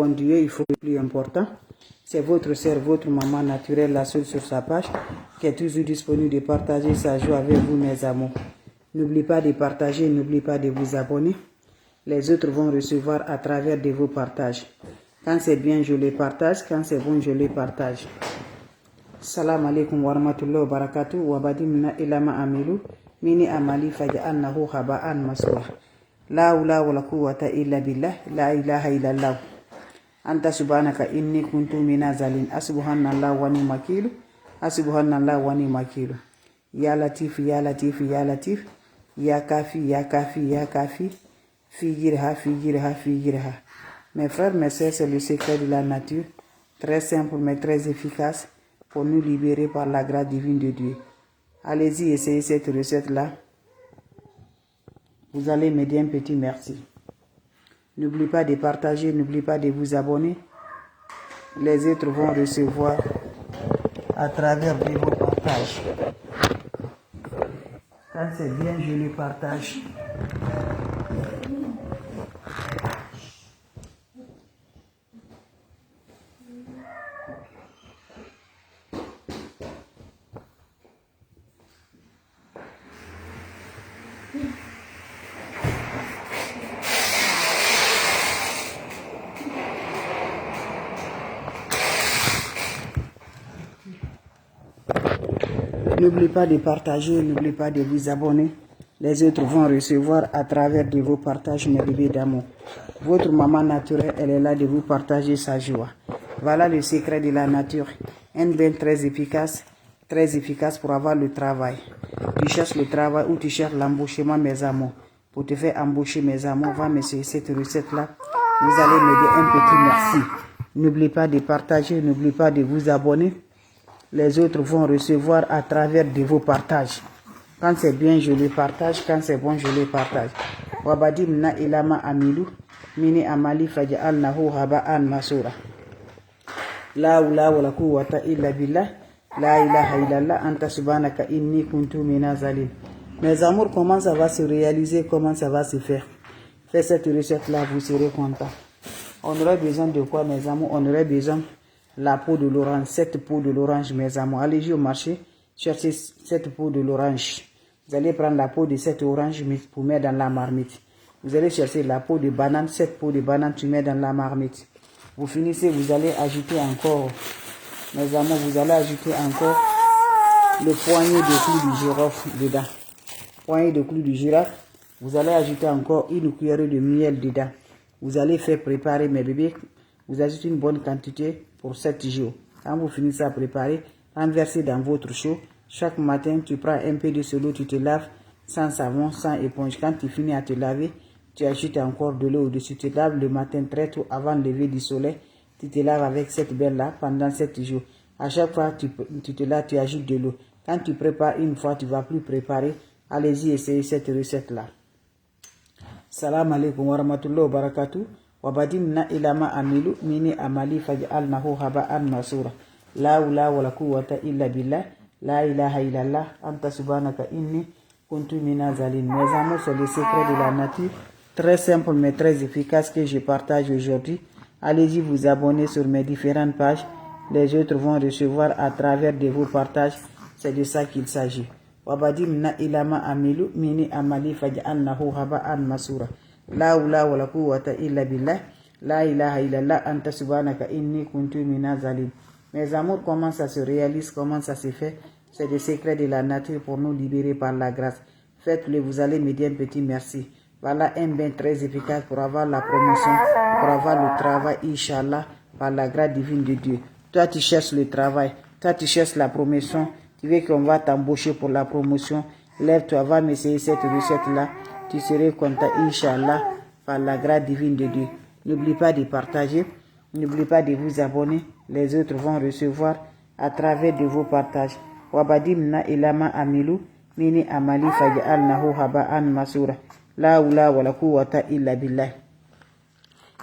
bon Dieu, il faut le plus important. C'est votre sœur, votre maman naturelle, la seule sur sa page, qui est toujours disponible de partager sa joie avec vous, mes amours. N'oubliez pas de partager, n'oubliez pas de vous abonner. Les autres vont recevoir à travers de vos partages. Quand c'est bien, je les partage. Quand c'est bon, je les partage. Salam alaikum wa rahmatullahi wa barakatuh. Wa badimna ilama amilu. Mini amali faja'annahu haba'an maswa. La hawla wa la quwwata illa billah. La ilaha illallah. Anta subhanaka inni kuntu minazalin. Asubhanallah wa ni makilu. Asubhanallah wa ni makilu. Ya latif, ya latif, ya latif. Ya kafi, ya kafi, ya kafi. Figirha, figirha, figirha. Mes frères, mes sœurs, c'est le secret de la nature. Très simple mais très efficace pour nous libérer par la grâce divine de Dieu. Allez-y, essayez cette recette-là. Vous allez m'aider un petit merci. N'oubliez pas de partager, n'oubliez pas de vous abonner. Les autres vont recevoir à travers de vos partages. Quand c'est bien, je le partage. N'oubliez pas de partager, n'oubliez pas de vous abonner. Les autres vont recevoir à travers de vos partages, mes bébés d'amour. Votre maman naturelle, elle est là de vous partager sa joie. Voilà le secret de la nature. Un bain très efficace pour avoir le travail. Tu cherches le travail ou tu cherches l'embauchement, mes amours. Pour te faire embaucher, mes amours, va m'essayer cette recette-là. Vous allez m'aider un petit merci. N'oubliez pas de partager, n'oubliez pas de vous abonner. Les autres vont recevoir à travers de vos partages. Quand c'est bien, je les partage. Quand c'est bon, je les partage. Wabadim na ilama amilu. Mini amali faja'al nahu haba'an masura. La hawla wa la quwwata illa billah. La ilaha illallah. Anta subhanaka inni kuntu minazalin. Mes amours, comment ça va se réaliser? Comment ça va se faire? Faites cette recette-là, vous serez contents. On aurait besoin de quoi, mes amours? On aurait besoin la peau de l'orange, cette peau de l'orange, mes amours. Allez-y au marché, cherchez cette peau de l'orange. Vous allez prendre la peau de cette orange pour mettre dans la marmite. Vous allez chercher la peau de banane, cette peau de banane, tu mets dans la marmite. Vous finissez, vous allez ajouter encore, mes amours, vous allez ajouter encore le poignet de clous du girofle dedans. Poignet de clous du girofle, vous allez ajouter encore une cuillerée de miel dedans. Vous allez faire préparer, mes bébés. Vous ajoutez une bonne quantité pour 7 jours. Quand vous finissez à préparer, renversez dans votre chaud. Chaque matin, tu prends un peu de ce l'eau, tu te laves sans savon, sans éponge. Quand tu finis à te laver, tu ajoutes encore de l'eau au-dessus. Tu te laves le matin très tôt avant le lever du soleil. Tu te laves avec cette belle-là pendant 7 jours. À chaque fois, tu te laves, tu ajoutes de l'eau. Quand tu prépares une fois, tu ne vas plus préparer. Allez-y, essayez cette recette-là. Salam alaikum wa rahmatullahi wa barakatuh. Wabadimna ilama amilu mini amali faj'alnahu haba'an masura. La hawla wa la quwwata illa billah. La ilaha illallah. Anta subhanaka inni kuntu minazalin. Mes amours, c'est le secret de la nature. Très simple mais très efficace que je partage aujourd'hui. Allez-y vous abonner sur mes différentes pages. Les autres vont recevoir à travers de vos partages. C'est de ça qu'il s'agit. Wabadimna ilama amilu mini amali faj'alnahu haba'an masura. La hawla wa la quwwata illa billah. La ilaha illallah. Anta subhanaka inni kuntu minazalin. Mes amours, comment ça se réalise, comment ça se fait? C'est le secret de la nature pour nous libérer par la grâce. Faites-le, vous allez me dire un petit merci. Voilà un bain très efficace pour avoir la promotion, pour avoir le travail, Inch'Allah, par la grâce divine de Dieu. Toi, tu cherches le travail, toi, tu cherches la promotion, tu veux qu'on va t'embaucher pour la promotion. Lève-toi, va m'essayer cette recette-là. Tu serais content, Inch'Allah, par la grâce divine de Dieu. N'oublie pas de partager, n'oublie pas de vous abonner. Les autres vont recevoir à travers de vos partages. Wabadimna ilama amilu mini amali faj'alnahu haba'an masura. La hawla wa la quwwata illa billah.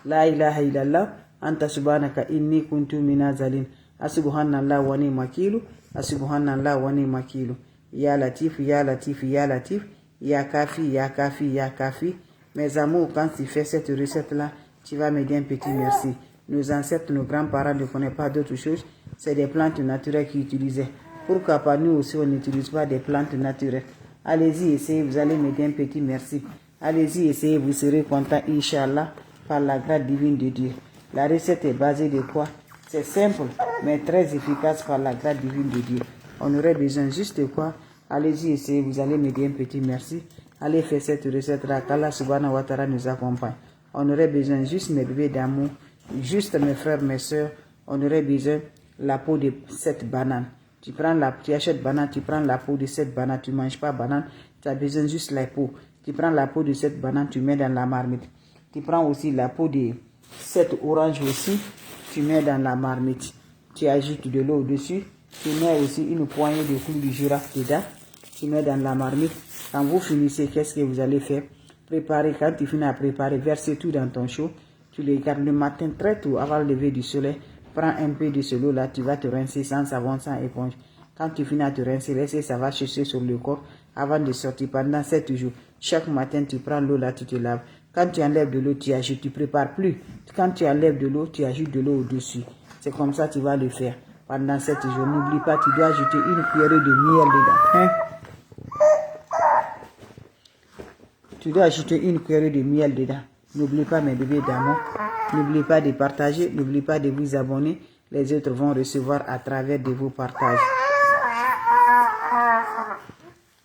La ilaha illallah. Anta subhanaka inni kuntu minazalin. Asubhanallah wa ni makilu. Asubhanallah wa ni makilu. Ya latif, ya latif, ya latif. Ya kafi, ya kafi, ya kafi. Mes amours, quand tu fais cette recette-là, tu vas me dire un petit merci. Nos ancêtres, nos grands-parents ne connaissaient pas d'autre chose. C'est des plantes naturelles qu'ils utilisaient. Pourquoi pas nous aussi, on n'utilise pas des plantes naturelles? Allez-y, essayez, vous allez me dire un petit merci. Allez-y, essayez, vous serez content, Inch'Allah, par la grâce divine de Dieu. La recette est basée de quoi? C'est simple, mais très efficace par la grâce divine de Dieu. On aurait besoin juste de quoi? Allez-y, essayez, vous allez me dire un petit merci. Allez faire cette recette-là, qu'Allah subhanahu wa ta'ala nous accompagne. On aurait besoin juste, mes bébés d'amour, juste mes frères, mes soeurs, on aurait besoin la peau de cette banane. Tu achètes banane, tu prends la peau de cette banane, tu ne manges pas banane, tu as besoin juste la peau. Tu prends la peau de cette banane, tu mets dans la marmite. Tu prends aussi la peau de cette orange aussi, tu mets dans la marmite. Tu ajoutes de l'eau au-dessus, tu mets aussi une poignée de clous de girafe dedans, tu mets dans la marmite. Quand vous finissez, qu'est-ce que vous allez faire? Préparer, quand tu finis à préparer, verser tout dans ton chaud. Tu les gardes le matin très tôt avant le lever du soleil. Prends un peu de ce lot-là, tu vas te rincer sans savon, sans éponge. Quand tu finis à te rincer, laissez ça va chercher sur le corps avant de sortir pendant 7 jours. Chaque matin, tu prends l'eau là, tu te laves. Quand tu enlèves de l'eau, tu ajoutes, tu prépares plus. Quand tu enlèves de l'eau, tu ajoutes de l'eau au-dessus. C'est comme ça que tu vas le faire pendant 7 jours. N'oublie pas, tu dois ajouter une cuillerée de miel dedans. Hein? Tu dois ajouter une cuillerée de miel dedans. N'oublie pas, mes bébés d'amour. N'oubliez pas de partager. N'oubliez pas de vous abonner. Les autres vont recevoir à travers de vos partages.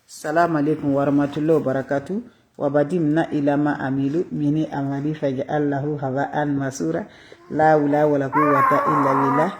Salam alaikum wa rahmatullahi wa barakatuh. Wa badimna ilama amilu mini amali faj'allahu haba'an masura. La hawla wa la quwwata illa billah.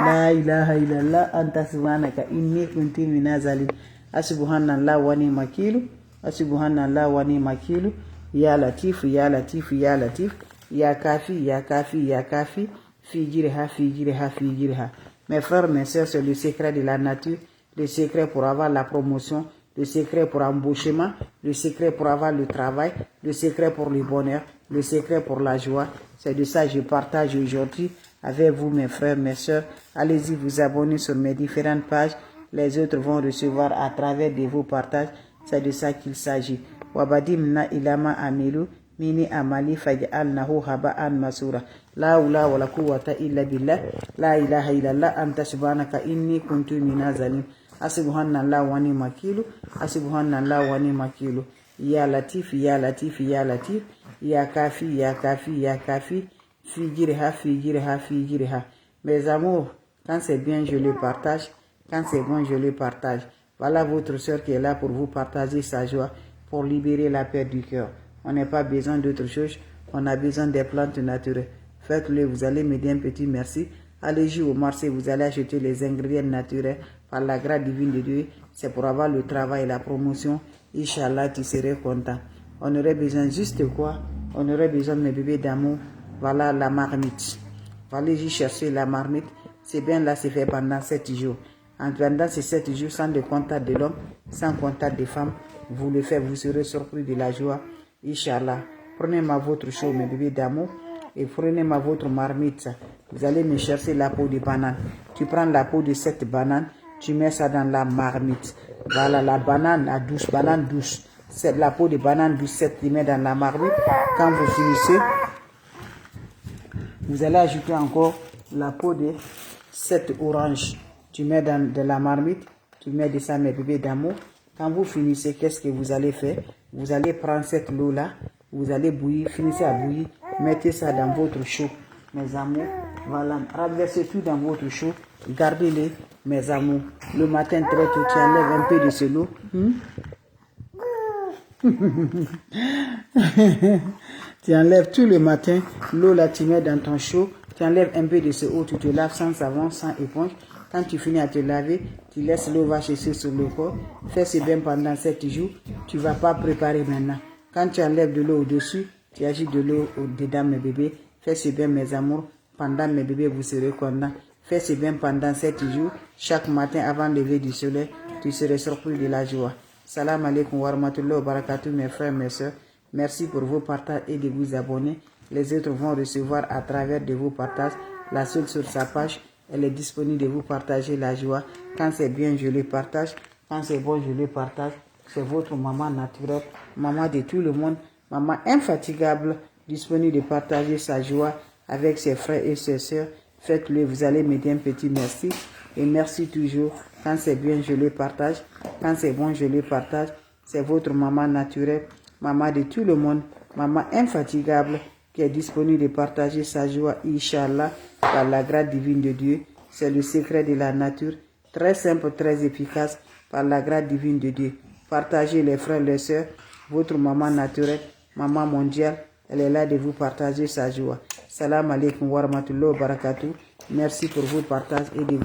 La ilaha illallah anta subhanaka inni kuntu minaz zalimin. Subhanallah wa ni'mal wakil. Subhanallah wa ni'mal wakil. Ya latif ya latif ya latif. Ya kafi ya kafi ya kafi. Fijirha fijirha fijirha. Mes frères, mes soeurs, c'est le secret de la nature, le secret pour avoir la promotion, le secret pour l'embauchement, le secret pour avoir le travail, le secret pour le bonheur, le secret pour la joie. C'est de ça que je partage aujourd'hui avec vous, mes frères, mes soeurs. Allez-y vous abonner sur mes différentes pages. Les autres vont recevoir à travers de vos partages. C'est de ça qu'il s'agit. Wabadimna ilama amilu mini amali faj'alnahu haba'an masura. La hawla wa la quwwata illa billah. La ilaha illallah anta subhanaka inni kuntu minaz zalimin. Subhanallah wa ni'mal wakil. Subhanallah wa ni'mal wakil. Ya latif ya latif ya latif. Ya kafi ya kafi ya kafi. Fijirha fijirha fijirha. Mes amours, quand c'est bien je le partage, quand c'est bon je le partage. Voilà votre soeur qui est là pour vous partager sa joie, pour libérer la paix du cœur. On n'a pas besoin d'autre chose, on a besoin des plantes naturelles. Faites-le, vous allez me dire un petit merci. Allez-y au marché, vous allez acheter les ingrédients naturels par la grâce divine de Dieu. C'est pour avoir le travail et la promotion. Inch'Allah, tu serais content. On aurait besoin juste de quoi? On aurait besoin de mes bébés d'amour. Voilà la marmite. Allez-y chercher la marmite. C'est bien là, c'est fait pendant 7 jours. Pendant ces 7 jours, sans le contact de l'homme, sans contact des femmes, vous le faites, vous serez surpris de la joie. Inch'Allah. Prenez-moi votre chaud, mes bébés d'amour, et prenez-moi votre marmite. Vous allez me chercher la peau de banane. Tu prends la peau de cette banane, tu mets ça dans la marmite. Voilà la banane, la douce, banane douce. C'est la peau de banane douce, tu mets dans la marmite. Quand vous finissez, vous allez ajouter encore la peau de cette orange. Tu mets dans de la marmite, tu mets de ça, mes bébés d'amour. Quand vous finissez, qu'est-ce que vous allez faire? Vous allez prendre cette eau-là, vous allez bouillir, finissez à bouillir, mettez ça dans votre chaud, mes amours. Voilà, renversez tout dans votre chaud, gardez-les, mes amours. Le matin très tôt, tu enlèves un peu de ce lot. Tu enlèves tout le matin, l'eau là, tu mets dans ton chaud, tu enlèves un peu de ce eau, tu te laves sans savon, sans éponge. Quand tu finis à te laver, tu laisses l'eau va chercher sur le corps. Fais ce bain pendant 7 jours. Tu ne vas pas préparer maintenant. Quand tu enlèves de l'eau au-dessus, tu ajoutes de l'eau dedans, mes bébés. Fais ce bain, mes amours. Pendant mes bébés, vous serez contents. Fais ce bain pendant 7 jours. Chaque matin, avant le lever du soleil, tu seras surpris de la joie. Salam alaikum wa rahmatullahi wa barakatuh, mes frères, mes soeurs. Merci pour vos partages et de vous abonner. Les autres vont recevoir à travers de vos partages. La seule sur sa page. Elle est disponible de vous partager la joie. Quand c'est bien, je le partage. Quand c'est bon, je le partage. C'est votre maman naturelle, maman de tout le monde, maman infatigable, disponible de partager sa joie avec ses frères et ses sœurs. Faites-le, vous allez me dire un petit merci. Et merci toujours. Quand c'est bien, je le partage. Quand c'est bon, je le partage. C'est votre maman naturelle, maman de tout le monde, maman infatigable qui est disponible de partager sa joie, Inch'Allah, par la grâce divine de Dieu. C'est le secret de la nature, très simple, très efficace, par la grâce divine de Dieu. Partagez les frères, les sœurs, votre maman naturelle, maman mondiale, elle est là de vous partager sa joie. Salam alaikum wa rahmatullahi wa barakatuh. Merci pour vos partages et de